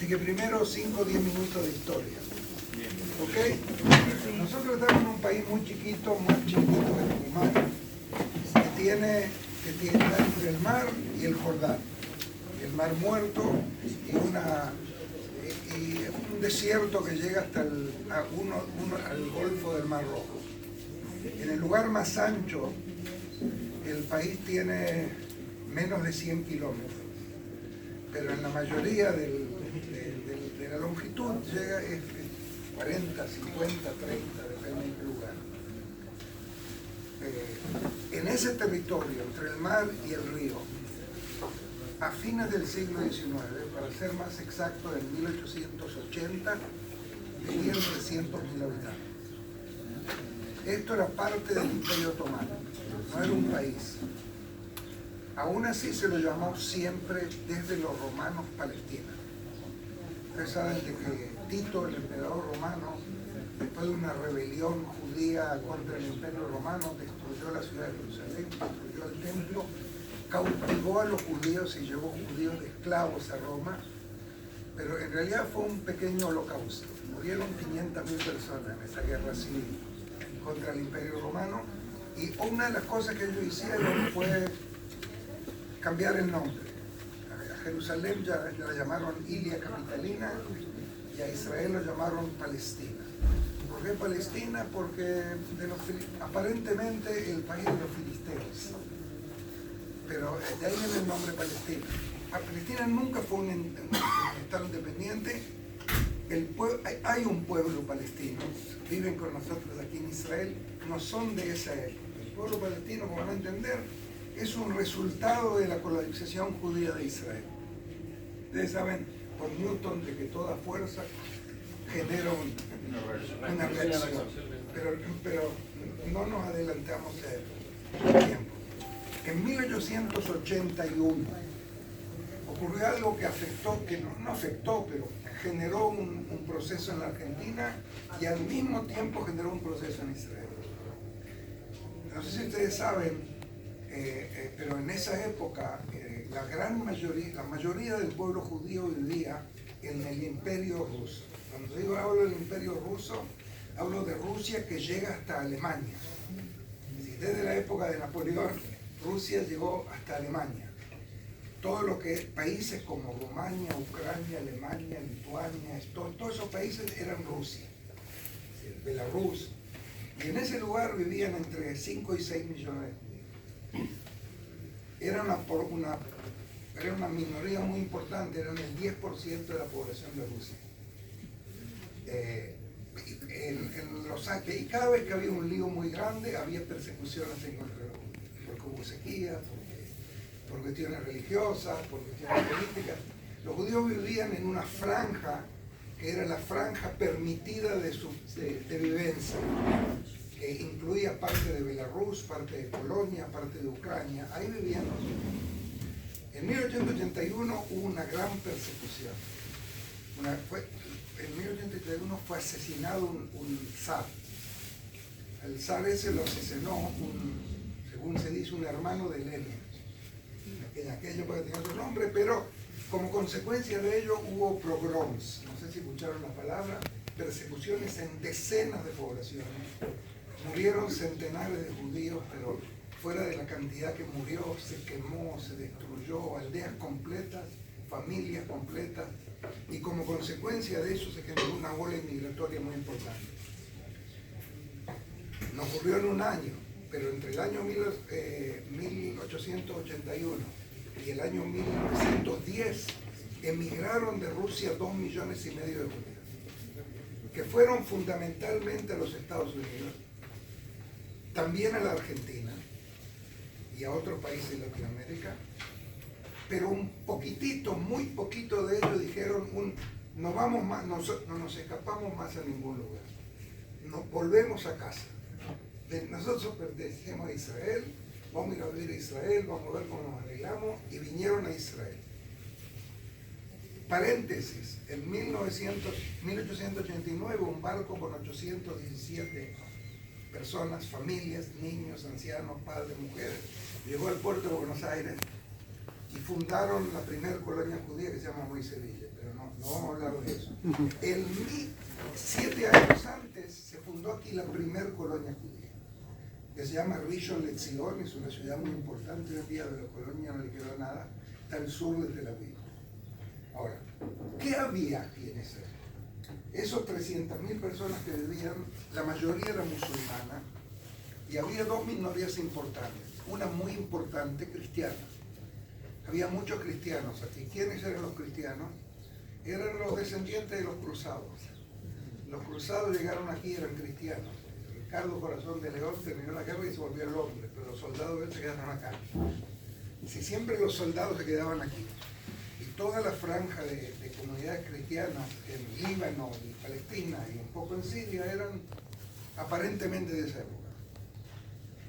que primero 5 o 10 minutos de historia. ¿Ok? Nosotros estamos en un país muy chiquito, más chiquito que Tucumán, que tiene entre el mar y el Jordán, el mar Muerto y un desierto que llega hasta al Golfo del Mar Rojo. En el lugar más ancho, el país tiene menos de 100 kilómetros, pero en la mayoría de la longitud llega 40, 50, 30, depende de qué lugar. En ese territorio, entre el mar y el río, a fines del siglo XIX, para ser más exacto, en 1880, vivían 300.000 habitantes. Esto era parte del Imperio Otomano, no era un país. Aún así se lo llamó siempre desde los romanos Palestina. Ustedes saben de que Tito, el emperador romano, después de una rebelión judía contra el Imperio Romano, destruyó la ciudad de Jerusalén, destruyó el templo, cautivó a los judíos y llevó judíos de esclavos a Roma, pero en realidad fue un pequeño holocausto. Murieron 500.000 personas en esa guerra civil contra el Imperio Romano, y una de las cosas que ellos hicieron fue cambiar el nombre. A Jerusalén ya la llamaron Ilia Capitalina y a Israel lo llamaron Palestina. ¿Por qué Palestina? Porque aparentemente el país de los filisteos, pero de ahí viene el nombre Palestina. Palestina nunca fue un estado independiente. Hay un pueblo palestino, viven con nosotros aquí en Israel, no son de esa época. El pueblo palestino, como van a entender, es un resultado de la colonización judía de Israel. Ustedes saben por Newton de que toda fuerza genera una reacción, pero no nos adelantamos el tiempo. En 1881 ocurrió algo que afectó, que no afectó, pero generó un proceso en la Argentina y al mismo tiempo generó un proceso en Israel. No sé si ustedes saben, pero en esa época la mayoría del pueblo judío vivía en el Imperio Ruso. Cuando hablo del Imperio Ruso, hablo de Rusia que llega hasta Alemania. Desde la época de Napoleón, Rusia llegó hasta Alemania. Todo lo que es países como Rumania, Ucrania, Alemania, Lituania, todos esos países eran Rusia, Belarus. Y en ese lugar vivían entre 5 y 6 millones de judíos. Era una minoría muy importante, eran el 10% de la población de Rusia. Y cada vez que había un lío muy grande, había persecuciones en contra de los judíos, porque hubo sequía, por cuestiones religiosas, por cuestiones políticas. Los judíos vivían en una franja que era la franja permitida de vivencia, que incluía parte de Belarus, parte de Polonia, parte de Ucrania. Ahí vivían los judíos. En 1881 hubo una gran persecución. En 1881 fue asesinado un zar. El zar ese lo asesinó, según se dice, un hermano de Lenin. En aquello puede tener otro nombre, pero como consecuencia de ello hubo pogroms, no sé si escucharon la palabra, persecuciones en decenas de poblaciones. Murieron centenares de judíos, pero fuera de la cantidad que murió, se quemó, se destruyó aldeas completas, familias completas, y como consecuencia de eso se generó una ola inmigratoria muy importante. No ocurrió en un año, pero entre el año 1881 y el año 1910 emigraron de Rusia 2,5 millones de judíos, que fueron fundamentalmente a los Estados Unidos, también a la Argentina y a otros países de Latinoamérica, pero un poquitito, muy poquito de ellos dijeron, no vamos más, no nos escapamos más a ningún lugar, nos volvemos a casa. Nosotros pertenecemos a Israel, vamos a ir a vivir a Israel, vamos a ver cómo nos arreglamos, y vinieron a Israel. Paréntesis, en 1889 un barco con 817 personas, familias, niños, ancianos, padres, mujeres, llegó al puerto de Buenos Aires y fundaron la primera colonia judía que se llama Moisevilla, pero no vamos a hablar de eso. 7 años antes se fundó aquí la primera colonia judía, que se llama Rishon LeZion, es una ciudad muy importante hoy día, de la colonia no le quedó nada, está al sur de Tel Aviv. Ahora, ¿qué había aquí en ese? Esos 300.000 personas que vivían, la mayoría era musulmana, y había 2 minorías importantes, una muy importante cristiana. Había muchos cristianos aquí. ¿Quiénes eran los cristianos? Eran los descendientes de los cruzados. Los cruzados llegaron aquí y eran cristianos. Ricardo Corazón de León terminó la guerra y se volvió a Londres, pero los soldados se quedaron acá. Si siempre los soldados se quedaban aquí. Y toda la franja de comunidades cristianas en Líbano y Palestina y un poco en Siria eran aparentemente de esa época.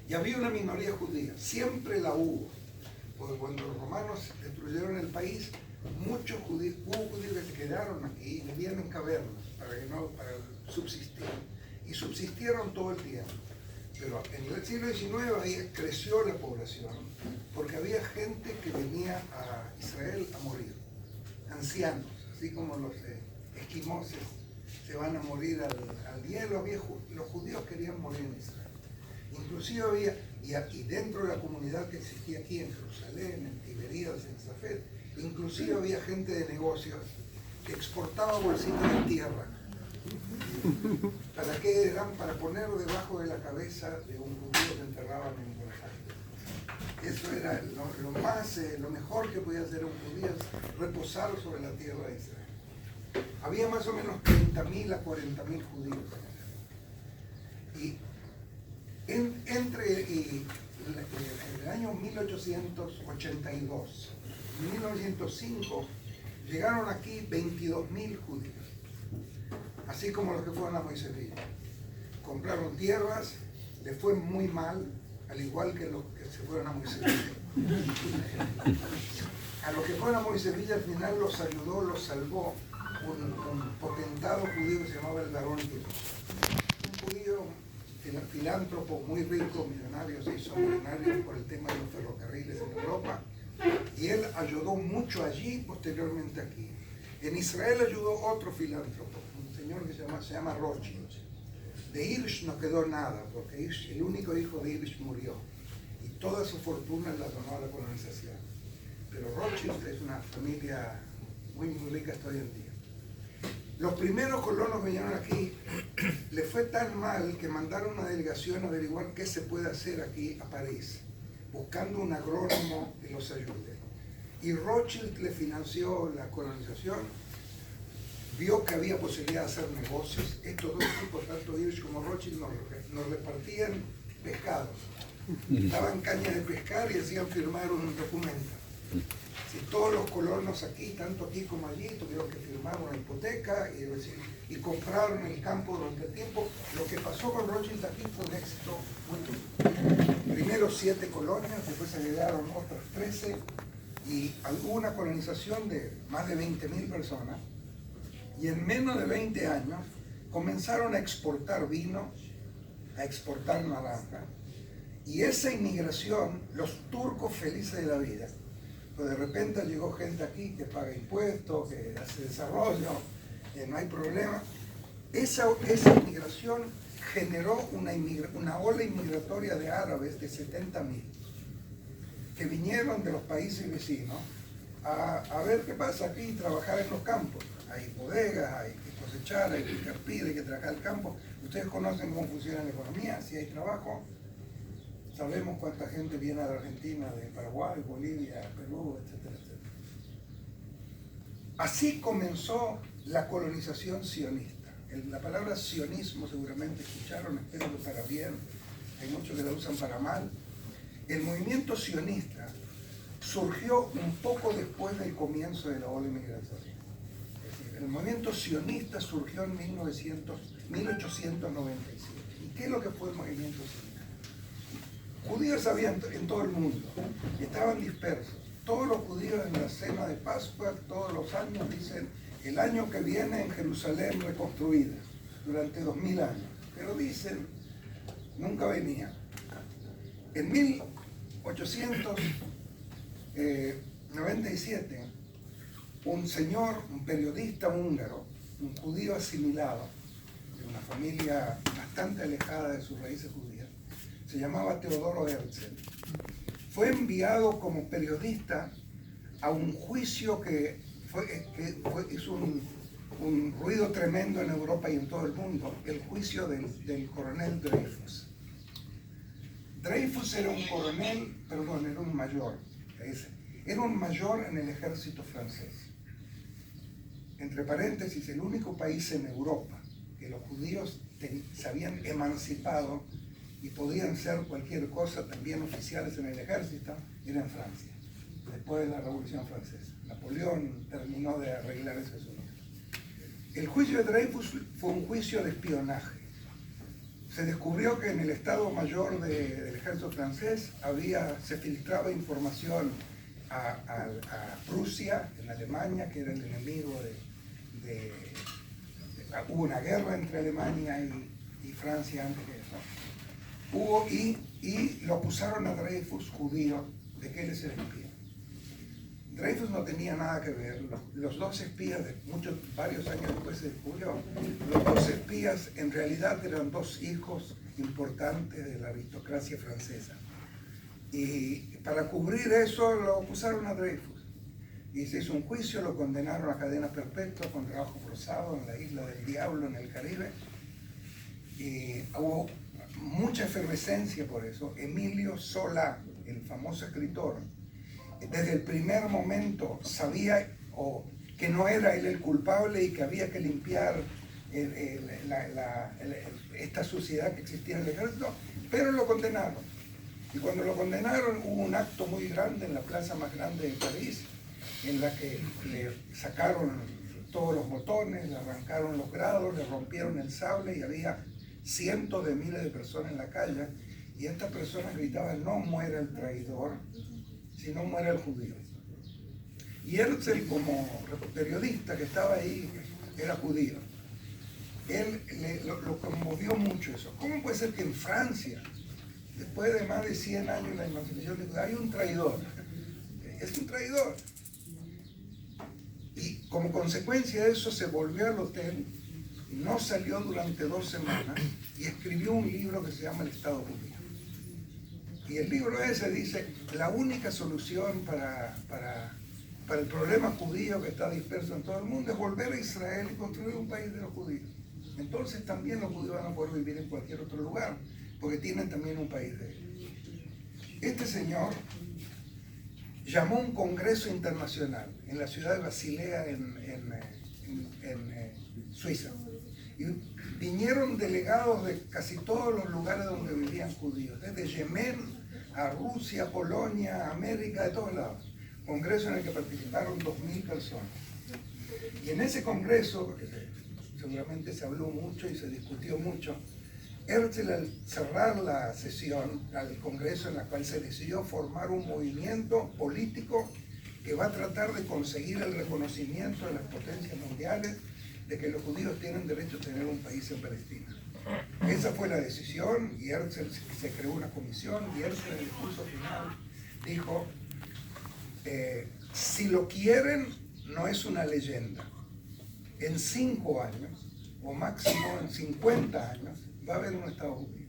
Y había una minoría judía, siempre la hubo, porque cuando los romanos destruyeron el país, muchos judíos, hubo judíos que se quedaron aquí y vivían en cavernas para subsistir, y subsistieron todo el tiempo. Pero en el siglo XIX ahí creció la población, porque había gente que venía a Israel a morir, ancianos, así como los esquimoses se van a morir al hielo, los judíos querían morir en Israel. Inclusive había, y dentro de la comunidad que existía aquí en Jerusalén, en Tiberíades, en Safed, inclusive había gente de negocios que exportaba bolsitas de tierra. ¿Para qué eran? Para poner debajo de la cabeza de un judío que enterraban en Buenos Aires. Eso era lo mejor que podía hacer un judío, es reposar sobre la tierra de Israel. Había más o menos 30.000 a 40.000 judíos. Y entre el año 1882 y 1905 llegaron aquí 22.000 judíos, así como los que fueron a Moisevilla. Compraron tierras, les fue muy mal, al igual que los que se fueron a Moisevilla. A los que fueron a Moisevilla al final los ayudó, los salvó un potentado judío que se llamaba el Gaón Tito. Un judío filántropo muy rico, millonario, se hizo millonario por el tema de los ferrocarriles en Europa, y él ayudó mucho allí, posteriormente aquí. En Israel ayudó otro filántropo, un señor que se llama Rothschild. De Hirsch no quedó nada, porque Hirsch, el único hijo de Hirsch, murió, y toda su fortuna la donó a la colonización. Pero Rothschild es una familia muy rica hasta hoy en día. Los primeros colonos que vinieron aquí, les fue tan mal que mandaron una delegación a averiguar qué se puede hacer aquí a París, buscando un agrónomo que los ayude. Y Rothschild le financió la colonización, vio que había posibilidad de hacer negocios. Estos dos tipos, tanto Hirsch como Rothschild, nos repartían pescados. Daban caña de pescar y hacían firmar un documento. Si todos los colonos aquí, tanto aquí como allí, tuvieron que firmar una hipoteca y compraron el campo durante el tiempo, lo que pasó con Rothschild aquí fue un éxito muy duro. Primero 7 colonias, después se agregaron otras 13 y alguna colonización de más de 20.000 personas, y en menos de 20 años comenzaron a exportar vino, a exportar naranja, y esa inmigración, los turcos felices de la vida. De repente llegó gente aquí que paga impuestos, que hace desarrollo, no hay problema. Esa inmigración generó una ola inmigratoria de árabes de 70.000 que vinieron de los países vecinos a ver qué pasa aquí y trabajar en los campos. Hay bodegas, hay que cosechar, hay que picar pida, hay que trabajar el campo. Ustedes conocen cómo funciona la economía, si hay trabajo. Sabemos cuánta gente viene a la Argentina, de Paraguay, Bolivia, Perú, etcétera, etcétera. Así comenzó la colonización sionista. La palabra sionismo seguramente escucharon, espero que para bien, hay muchos que la usan para mal. El movimiento sionista surgió un poco después del comienzo de la ola migratoria. Es decir, el movimiento sionista surgió en 1897. ¿Y qué es lo que fue el movimiento sionista? Judíos había en todo el mundo, estaban dispersos. Todos los judíos en la cena de Pascua, todos los años dicen, el año que viene en Jerusalén reconstruida, durante 2000 años. Pero dicen, nunca venían. En 1800 97, un señor, un periodista húngaro, un judío asimilado, de una familia bastante alejada de sus raíces judías, se llamaba Teodoro Herzl. Fue enviado como periodista a un juicio que hizo un ruido tremendo en Europa y en todo el mundo, el juicio del coronel Dreyfus. Dreyfus era un coronel, perdón, era un mayor, era un mayor en el ejército francés. Entre paréntesis, el único país en Europa que los judíos se habían emancipado y podían ser cualquier cosa, también oficiales en el ejército, era en Francia, después de la Revolución Francesa. Napoleón terminó de arreglar ese asunto. El juicio de Dreyfus fue un juicio de espionaje. Se descubrió que en el Estado Mayor del ejército francés se filtraba información a Prusia, en Alemania, que era el enemigo hubo una guerra entre Alemania y Francia antes de eso. Y lo acusaron a Dreyfus, judío, de que él es el espía. Dreyfus no tenía nada que ver. Los dos espías, varios años después se descubrió, los dos espías en realidad eran dos hijos importantes de la aristocracia francesa. Y para cubrir eso lo acusaron a Dreyfus. Y se hizo un juicio, lo condenaron a cadena perpetua con trabajo forzado en la isla del Diablo, en el Caribe. Y hubo mucha efervescencia por eso. Emilio Zola, el famoso escritor, desde el primer momento sabía que no era él el culpable y que había que limpiar esta suciedad que existía en el ejército, pero lo condenaron. Y cuando lo condenaron hubo un acto muy grande en la plaza más grande de París, en la que le sacaron todos los botones, le arrancaron los grados, le rompieron el sable y había cientos de miles de personas en la calle, y estas personas gritaban: no muera el traidor, sino muera el judío. Y Herzl, como periodista que estaba ahí, era judío. Lo conmovió mucho eso. ¿Cómo puede ser que en Francia, después de más de 100 años de la emancipación de Judá, hay un traidor? Es un traidor. Y como consecuencia de eso se volvió al hotel, no salió durante 2 semanas y escribió un libro que se llama El Estado Judío. Y el libro ese dice: la única solución para el problema judío que está disperso en todo el mundo es volver a Israel y construir un país de los judíos. Entonces también los judíos van a poder vivir en cualquier otro lugar, porque tienen también un país de ellos. Este señor llamó a un congreso internacional en la ciudad de Basilea, en Suiza. Y vinieron delegados de casi todos los lugares donde vivían judíos, desde Yemen a Rusia, Polonia, América, de todos lados. Congreso en el que participaron 2.000 personas. Y en ese congreso, seguramente se habló mucho y se discutió mucho, Herzl, al cerrar la sesión, al congreso en la cual se decidió formar un movimiento político que va a tratar de conseguir el reconocimiento de las potencias mundiales de que los judíos tienen derecho a tener un país en Palestina. Esa fue la decisión, y Herzl se creó una comisión, y Herzl en el discurso final dijo: si lo quieren, no es una leyenda. En 5 años, o máximo en 50 años, va a haber un Estado judío.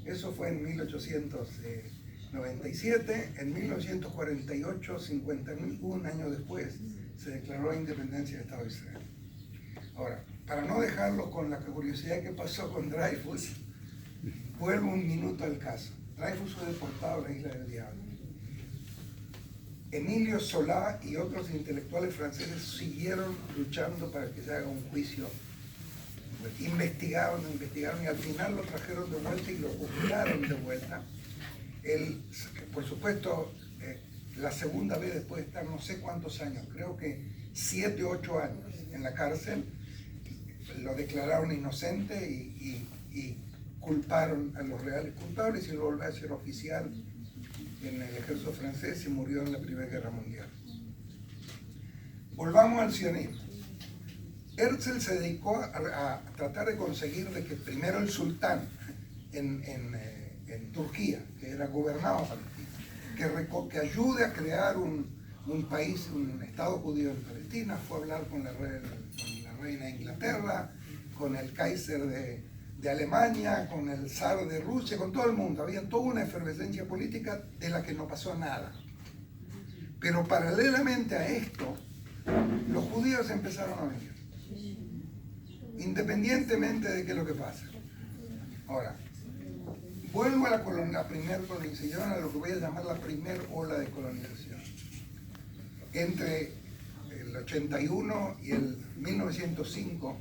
Eso fue en 1897. En 1948, 51 años después, se declaró la independencia del Estado de Israel. Ahora, para no dejarlo con la curiosidad que pasó con Dreyfus, vuelvo un minuto al caso. Dreyfus fue deportado a la isla del Diablo. Emilio Zola y otros intelectuales franceses siguieron luchando para que se haga un juicio. Investigaron y al final lo trajeron de vuelta y lo juzgaron de vuelta. Él, por supuesto, la segunda vez después de estar no sé cuántos años, creo que 7 u 8 años en la cárcel, lo declararon inocente y culparon a los reales culpables, y lo volvió a ser oficial en el ejército francés y murió en la Primera Guerra Mundial. Volvamos al sionismo. Herzl se dedicó a tratar de conseguir de que primero el sultán en Turquía, que era gobernado Palestina, que ayude a crear un país, un Estado judío en Palestina, fue a hablar con la reina de Inglaterra, con el Kaiser de Alemania, con el zar de Rusia, con todo el mundo. Había toda una efervescencia política de la que no pasó nada. Pero paralelamente a esto, los judíos empezaron a venir, independientemente de qué es lo que pasa. Ahora, vuelvo a la primera colonización, a lo que voy a llamar la primera ola de colonización. Entre el 81 y el 1905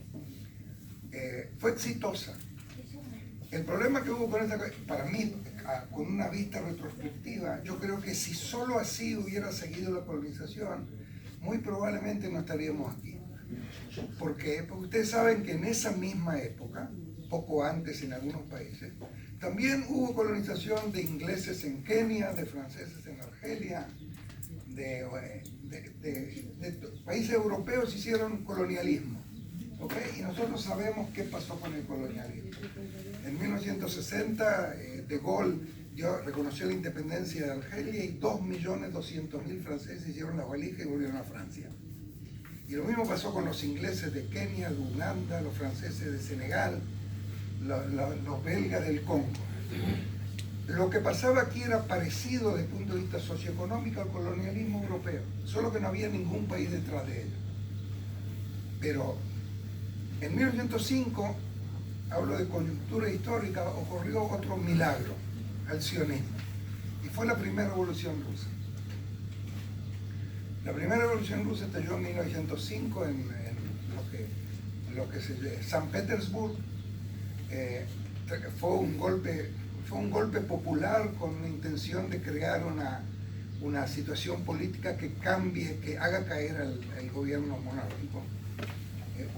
fue exitosa. El problema que hubo con esta, para mí, con una vista retrospectiva, yo creo que si solo así hubiera seguido la colonización, muy probablemente no estaríamos aquí. ¿Por qué? Porque ustedes saben que en esa misma época, poco antes en algunos países, también hubo colonización de ingleses en Kenia, de franceses en Argelia, de países europeos hicieron colonialismo. ¿Okay? Y nosotros sabemos qué pasó con el colonialismo. En 1960, De Gaulle reconoció la independencia de Argelia y 2.200.000 franceses hicieron la valija y volvieron a Francia. Y lo mismo pasó con los ingleses de Kenia, de Uganda, los franceses de Senegal, los belgas del Congo. Lo que pasaba aquí era parecido desde el punto de vista socioeconómico al colonialismo europeo, solo que no había ningún país detrás de ello. Pero en 1905, hablo de coyuntura histórica, ocurrió otro milagro al sionismo, y fue la primera revolución rusa. La primera revolución rusa estalló en 1905 en lo que se llama San Petersburgo. Fue un golpe popular con la intención de crear una situación política que cambie, que haga caer al gobierno monárquico.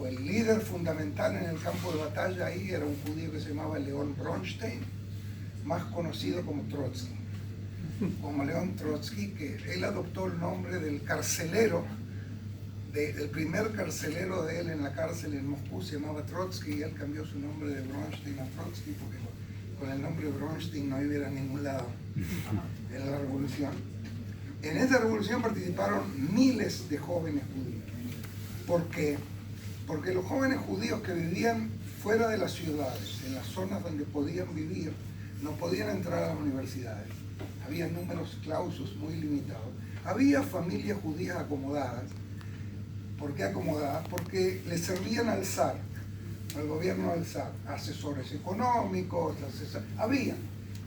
El líder fundamental en el campo de batalla ahí era un judío que se llamaba León Bronstein, más conocido como Trotsky. Como León Trotsky, que él adoptó el nombre del carcelero, del primer carcelero de él en la cárcel en Moscú, se llamaba Trotsky, y él cambió su nombre de Bronstein a Trotsky porque con el nombre Bronstein no iba a ningún lado en la revolución. En esa revolución participaron miles de jóvenes judíos. ¿Por qué? Porque los jóvenes judíos que vivían fuera de las ciudades, en las zonas donde podían vivir, no podían entrar a las universidades. Había números clausus muy limitados. Había familias judías acomodadas. ¿Por qué acomodadas? Porque le servían al zar, al gobierno del zar, asesores económicos, había,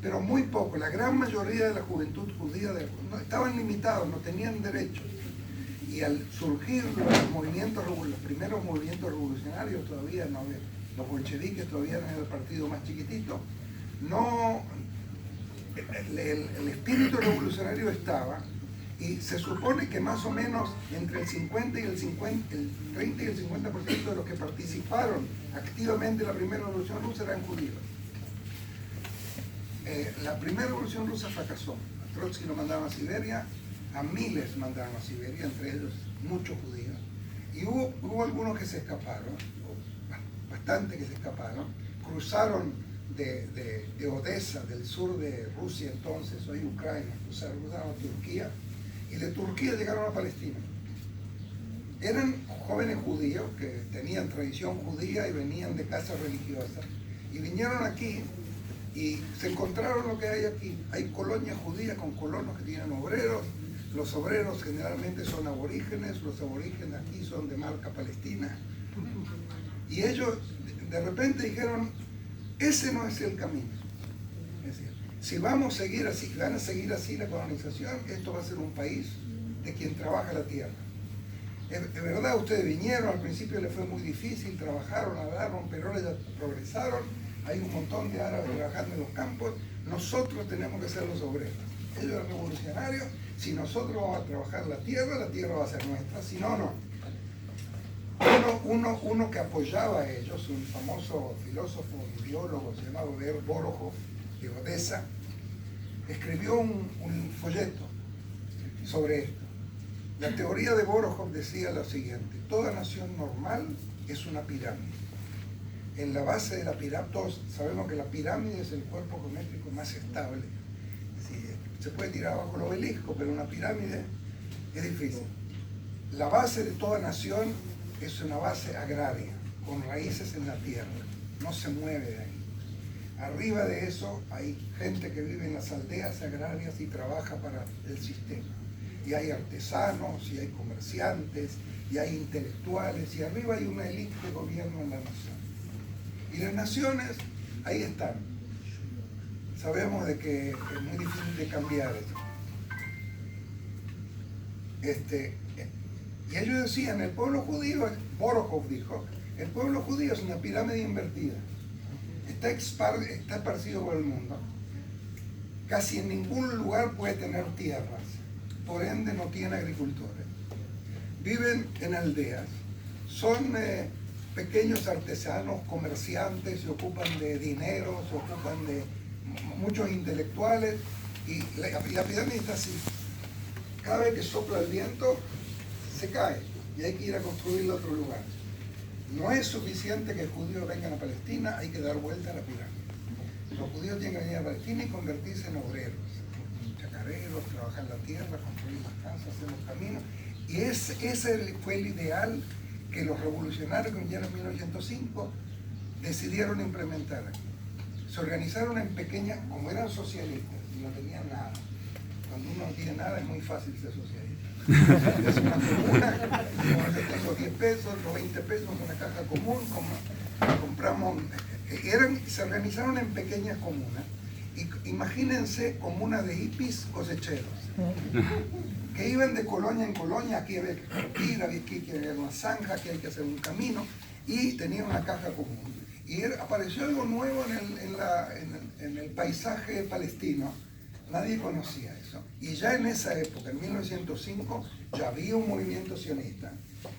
pero muy poco. La gran mayoría de la juventud judía estaban limitados, no tenían derechos. Y al surgir los primeros movimientos revolucionarios, todavía no, los bolcheviques todavía eran el partido más chiquitito, el espíritu revolucionario estaba, y se supone que más o menos entre el 30 y el 50% de los que participaron activamente en la primera revolución rusa eran judíos. La primera revolución rusa fracasó. A Trotsky lo mandaron a Siberia, a miles mandaron a Siberia, entre ellos muchos judíos. Y hubo algunos que se escaparon, bastante que se escaparon, cruzaron de Odessa, del sur de Rusia entonces, hoy Ucrania, cruzaron a Turquía, y de Turquía llegaron a Palestina. Eran jóvenes judíos que tenían tradición judía y venían de casas religiosas, y vinieron aquí y se encontraron lo que hay aquí. Hay colonias judías con colonos que tienen obreros. Los obreros generalmente son aborígenes, los aborígenes aquí son de marca palestina. Y ellos de repente dijeron, ese no es el camino. Es decir, si vamos a seguir así, van a seguir así la colonización, esto va a ser un país de quien trabaja la tierra. Es verdad, ustedes vinieron, al principio les fue muy difícil, trabajaron, hablaron, pero ahora ya progresaron, hay un montón de árabes trabajando en los campos, nosotros tenemos que ser los obreros. Ellos eran revolucionarios, si nosotros vamos a trabajar la tierra va a ser nuestra, si no, no. Uno que apoyaba a ellos, un famoso filósofo y biólogo, se llamaba Borojov, de Odessa, escribió un folleto sobre esto. La teoría de Borojov decía lo siguiente: toda nación normal es una pirámide. En la base de la pirámide, todos sabemos que la pirámide es el cuerpo geométrico más estable. Sí, se puede tirar abajo el obelisco, pero una pirámide Es difícil. La base de toda nación es una base agraria, con raíces en la tierra, no se mueve de ahí. Arriba de eso hay gente que vive en las aldeas agrarias y trabaja para el sistema. Y hay artesanos, y hay comerciantes, y hay intelectuales, y arriba hay una élite que gobierna la nación. Y las naciones, ahí están. Sabemos de que es muy difícil de cambiar eso. Y ellos decían, el pueblo judío, Borokov dijo, el pueblo judío es una pirámide invertida. Está esparcido por el mundo. Casi en ningún lugar puede tener tierras. Por ende no tiene agricultores. Viven en aldeas. Son pequeños artesanos, comerciantes, se ocupan de dinero, se ocupan de muchos intelectuales. Y la pirámide está así. Cada vez que sopla el viento, se cae. Y hay que ir a construirlo a otro lugar. No es suficiente que judíos vengan a Palestina, hay que dar vuelta a la pirámide. Los judíos tienen que venir a Palestina y convertirse en obreros, en chacareros, trabajar la tierra, construir las casas, hacer los caminos. Y ese fue el ideal que los revolucionarios que vinieron en 1905 decidieron implementar aquí. Se organizaron en pequeñas, como eran socialistas y no tenían nada. Cuando uno no tiene nada es muy fácil ser socialista. Es una comuna, como yo tengo 10 pesos, o 20 pesos, una caja común, compramos, se organizaron en pequeñas comunas. Y imagínense comunas de hippies cosecheros, que iban de colonia en colonia, aquí había que construir, había que hacer una zanja, aquí hay que hacer un camino, y tenían una caja común. Y apareció algo nuevo en el paisaje palestino. Nadie conocía eso. Y ya en esa época, en 1905, ya había un movimiento sionista.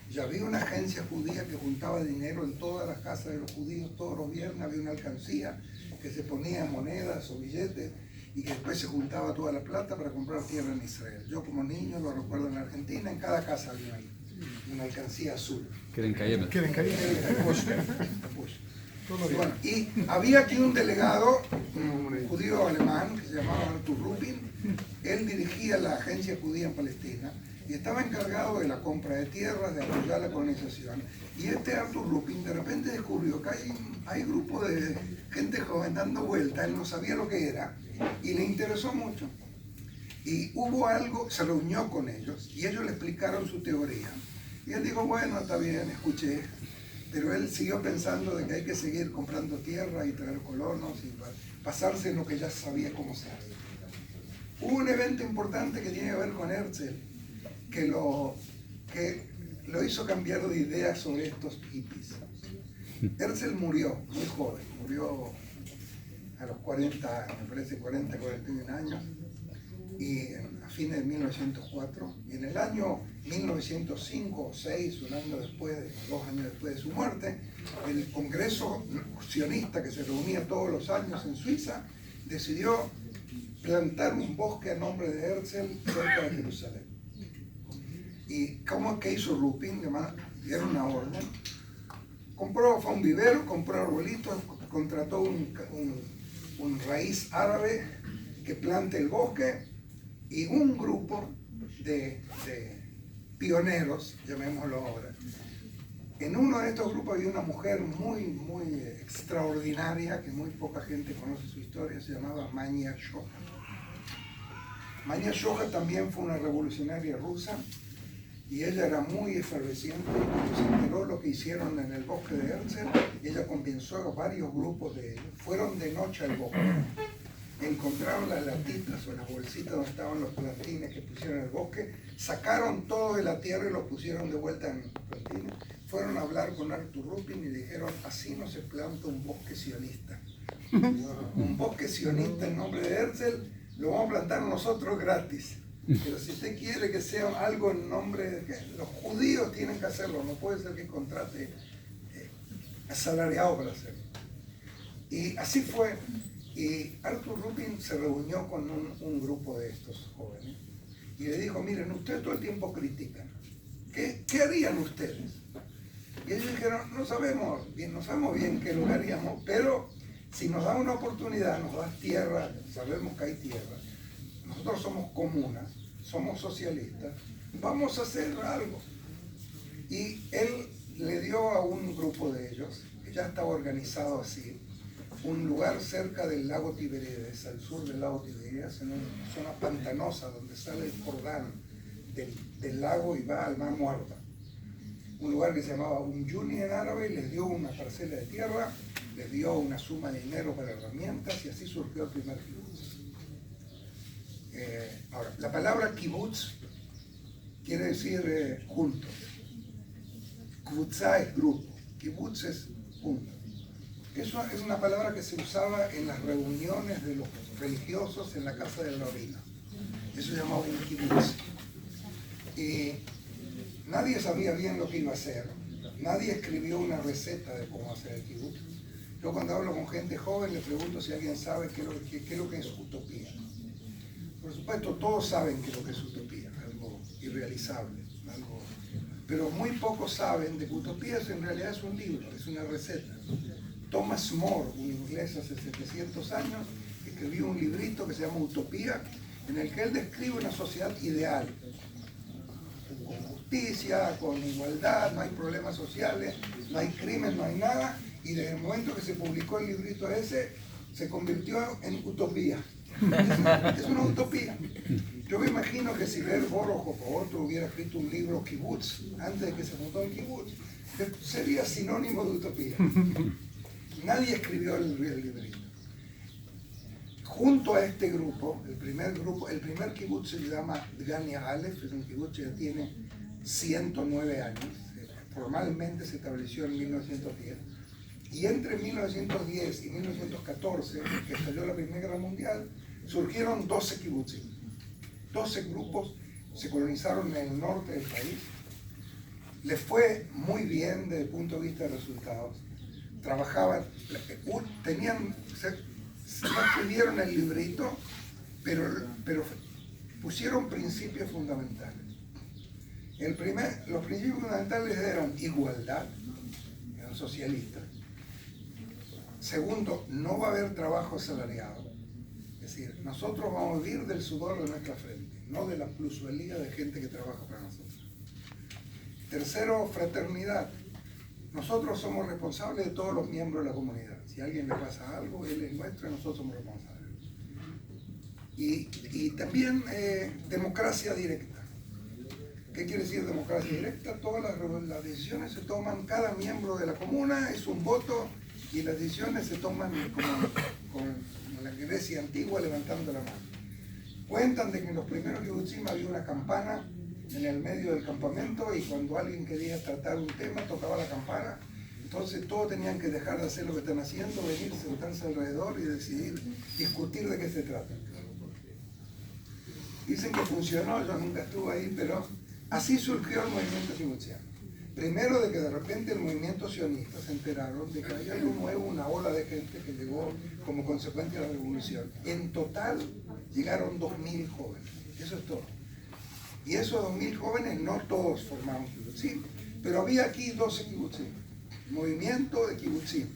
Ya había una agencia judía que juntaba dinero en todas las casas de los judíos todos los viernes. Había una alcancía que se ponía monedas o billetes y que después se juntaba toda la plata para comprar tierra en Israel. Yo como niño lo recuerdo en Argentina, en cada casa había una alcancía azul. Queden caídos. Bueno, y había aquí un delegado, un judío alemán, que se llamaba Arthur Rupin. Él dirigía la agencia judía en Palestina y estaba encargado de la compra de tierras, de apoyar la colonización. Y Arthur Rupin de repente descubrió que hay grupos de gente joven dando vuelta, él no sabía lo que era y le interesó mucho. Y hubo algo, se reunió con ellos y ellos le explicaron su teoría. Y él dijo, bueno, está bien, escuché. Pero él siguió pensando de que hay que seguir comprando tierra y traer colonos y pasarse en lo que ya sabía cómo se hace. Hubo un evento importante que tiene que ver con Herzl, que lo hizo cambiar de idea sobre estos hippies. Herzl murió muy joven, murió a los 40, me parece 40, 41 años, y a fines de 1904, y en el año 1905 o 6, un año después, 2 años después de su muerte, el Congreso sionista que se reunía todos los años en Suiza, decidió plantar un bosque a nombre de Herzl cerca de Jerusalén. ¿Y cómo es que hizo Rupin? Dieron una orden. Fue a un vivero, compró arbolitos, contrató un raíz árabe que plante el bosque y un grupo de pioneros, llamémoslo ahora. En uno de estos grupos había una mujer muy extraordinaria, que muy poca gente conoce su historia, se llamaba Manya Shoha. Manya Shoha también fue una revolucionaria rusa y ella era muy efervesciente. Cuando se enteró lo que hicieron en el bosque de Herzl, ella convenció a varios grupos de ellos, fueron de noche al bosque. Encontraron las latitas o las bolsitas donde estaban los plantines que pusieron en el bosque, sacaron todo de la tierra y los pusieron de vuelta en los plantines, fueron a hablar con Arthur Rupin y dijeron, así no se planta un bosque sionista. Un bosque sionista en nombre de Herzl lo vamos a plantar nosotros gratis. Pero si usted quiere que sea algo en nombre de que los judíos tienen que hacerlo, no puede ser que contrate asalariado para hacerlo. Y así fue. Y Arthur Rupin se reunió con un grupo de estos jóvenes y le dijo, miren, ustedes todo el tiempo critican. ¿Qué harían ustedes? Y ellos dijeron, no sabemos bien qué lo haríamos, pero si nos da una oportunidad, nos das tierra, sabemos que hay tierra, nosotros somos comunas, somos socialistas, vamos a hacer algo. Y él le dio a un grupo de ellos, que ya estaba organizado así, un lugar cerca del lago Tiberíades, al sur del lago Tiberíades, en una zona pantanosa donde sale el Jordán del lago y va al Mar Muerto. Un lugar que se llamaba Umjuni en árabe, les dio una parcela de tierra, les dio una suma de dinero para herramientas y así surgió el primer kibutz. Ahora, la palabra kibutz quiere decir junto. Kibbutzá es grupo, kibutz es junto. Eso es una palabra que se usaba en las reuniones de los religiosos en la casa del rabino. Eso se llamaba un kibutz. Y nadie sabía bien lo que iba a hacer. Nadie escribió una receta de cómo hacer el kibutz. Yo cuando hablo con gente joven le pregunto si alguien sabe qué es lo que es utopía. Por supuesto, todos saben qué es lo que es utopía, algo irrealizable, pero muy pocos saben de que utopía en realidad es un libro, es una receta. Thomas More, un inglés hace 700 años, escribió un librito que se llama Utopía, en el que él describe una sociedad ideal, con justicia, con igualdad, no hay problemas sociales, no hay crimen, no hay nada, y desde el momento que se publicó el librito ese, se convirtió en utopía. Es una utopía. Yo me imagino que si Ler Borojo o otro hubiera escrito un libro kibutz, antes de que se fundó el kibutz, sería sinónimo de utopía. Nadie escribió el librito. Junto a este grupo, el primer kibutz se llama Dgania Aleph, es un kibutz que ya tiene 109 años, formalmente se estableció en 1910, y entre 1910 y 1914, que estalló la Primera Guerra Mundial, surgieron 12 kibutzim. 12 grupos se colonizaron en el norte del país. Les fue muy bien desde el punto de vista de resultados. Trabajaban, no escribieron el librito, pero pusieron principios fundamentales. Los principios fundamentales eran igualdad, eran socialistas. Segundo, no va a haber trabajo asalariado. Es decir, nosotros vamos a vivir del sudor de nuestra frente, no de la plusvalía de gente que trabaja para nosotros. Tercero, fraternidad. Nosotros somos responsables de todos los miembros de la comunidad. Si a alguien le pasa algo, él es nuestro y nosotros somos responsables. Y también democracia directa. ¿Qué quiere decir democracia directa? Todas las decisiones se toman, cada miembro de la comuna es un voto y las decisiones se toman como en la Grecia antigua, levantando la mano. Cuentan de que en los primeros kibutzim había una campana en el medio del campamento y cuando alguien quería tratar un tema tocaba la campana, entonces todos tenían que dejar de hacer lo que están haciendo, venir, sentarse alrededor y discutir de qué se trata. Dicen que funcionó, yo nunca estuve ahí, pero así surgió el movimiento kibutziano. Primero de que de repente el movimiento sionista se enteraron de que había algo nuevo, una ola de gente que llegó como consecuencia de la revolución. En total llegaron 2.000 jóvenes, eso es todo. Y esos 2.000 jóvenes no todos formaron kibutzim, pero había aquí 12 kibutzim, movimiento de kibutzim,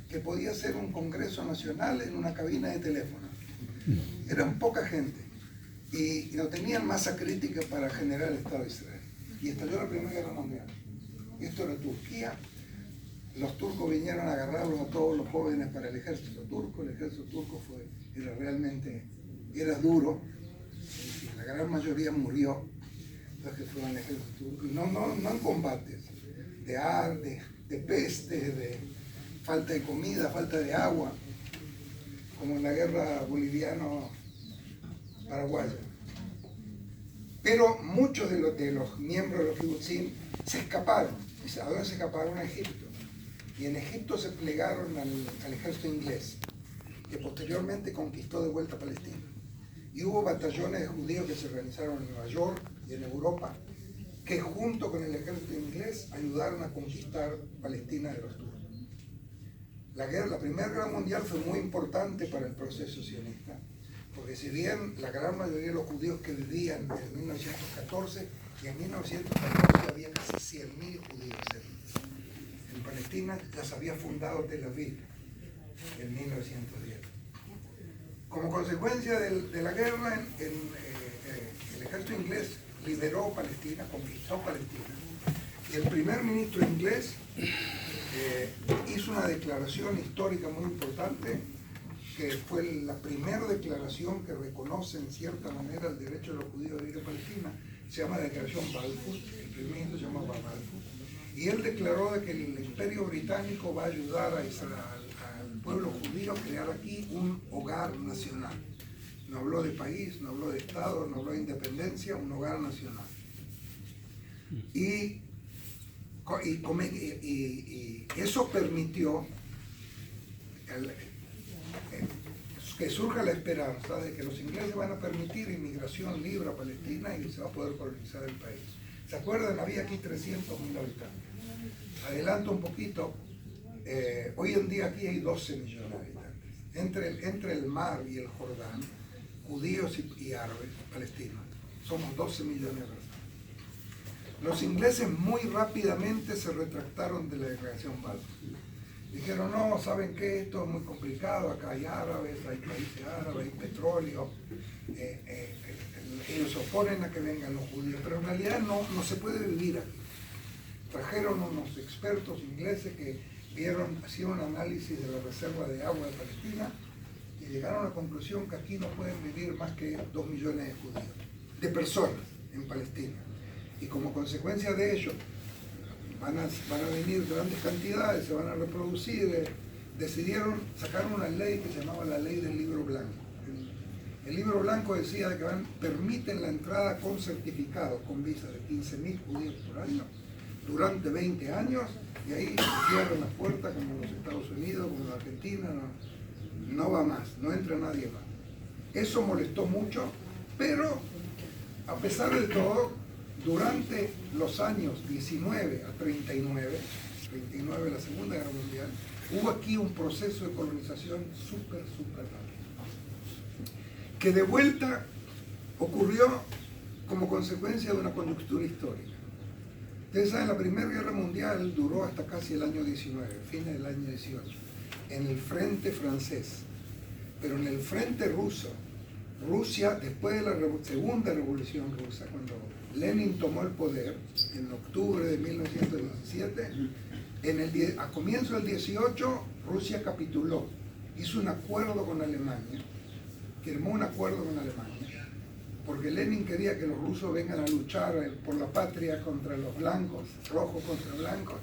que podía ser un congreso nacional en una cabina de teléfono. Eran poca gente y no tenían masa crítica para generar el Estado de Israel. Y estalló la Primera Guerra Mundial. Esto era Turquía. Los turcos vinieron a agarrarlos a todos los jóvenes para el ejército turco. El ejército turco era duro. La gran mayoría murió. Los que fueron al ejército turco. No en combates, de peste, de falta de comida, falta de agua, como en la guerra boliviano-paraguaya. Pero muchos de los miembros de los kibutzim se escaparon. ¿A dónde se escaparon? A Egipto. Y en Egipto se plegaron al ejército inglés, que posteriormente conquistó de vuelta Palestina. Y hubo batallones de judíos que se organizaron en Nueva York y en Europa, que junto con el ejército inglés ayudaron a conquistar Palestina de los turcos. La Primera Guerra Mundial fue muy importante para el proceso sionista, porque si bien la gran mayoría de los judíos que vivían en 1914, y en 1914 había casi 100.000 judíos en Palestina, ya se había fundado Tel Aviv en 1910. Como consecuencia de la guerra, el ejército inglés liberó Palestina, conquistó Palestina. Y el primer ministro inglés hizo una declaración histórica muy importante, que fue la primera declaración que reconoce en cierta manera el derecho de los judíos a vivir en Palestina. Se llama Declaración Balfour, el primer ministro se llama Balfour. Y él declaró de que el Imperio Británico va a ayudar a Israel, al pueblo judío a crear aquí un hogar nacional. No habló de país, no habló de Estado, no habló de independencia, un hogar nacional. Y eso permitió que surja la esperanza de que los ingleses van a permitir inmigración libre a Palestina y se va a poder colonizar el país. ¿Se acuerdan? Había aquí 300.000 habitantes. Adelanto un poquito, hoy en día aquí hay 12 millones de habitantes. Entre el mar y el Jordán, judíos y árabes, palestinos, somos 12 millones de personas. Los ingleses muy rápidamente se retractaron de la declaración Balfour. Dijeron, no, ¿saben qué? Esto es muy complicado, acá hay árabes, hay países árabes, hay petróleo, ellos se oponen a que vengan los judíos, pero en realidad no se puede vivir aquí. Trajeron unos expertos ingleses que hicieron un análisis de la reserva de agua de Palestina y llegaron a la conclusión que aquí no pueden vivir más que 2 millones de judíos, de personas en Palestina. Y como consecuencia de ello, van a venir grandes cantidades, se van a reproducir. Decidieron sacar una ley que se llamaba la ley del libro blanco. El libro blanco decía de que permiten la entrada con certificado, con visa de 15.000 judíos por año, durante 20 años, y ahí se cierran las puertas como en los Estados Unidos, como en Argentina, no va más, no entra nadie más. Eso molestó mucho, pero a pesar de todo, durante los años 19 a 39, la Segunda Guerra Mundial, hubo aquí un proceso de colonización súper rápido, que de vuelta ocurrió como consecuencia de una coyuntura histórica. Ustedes saben, la Primera Guerra Mundial duró hasta casi el año 19, fines del año 18, en el frente francés, pero en el frente ruso, Rusia, después de la Segunda Revolución Rusa, cuando Lenin tomó el poder en octubre de 1917, a comienzo del 18, Rusia capituló, hizo un acuerdo con Alemania, firmó un acuerdo con Alemania, porque Lenin quería que los rusos vengan a luchar por la patria contra los blancos, rojos contra blancos,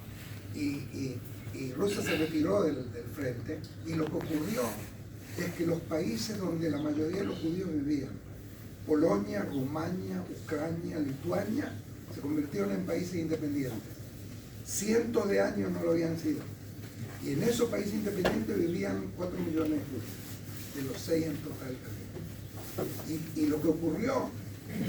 y Rusia se retiró del frente, y lo que ocurrió es que los países donde la mayoría de los judíos vivían, Polonia, Rumania, Ucrania, Lituania, se convirtieron en países independientes. Cientos de años no lo habían sido. Y en esos países independientes vivían 4 millones de judíos, de los 6 en total. Y lo que ocurrió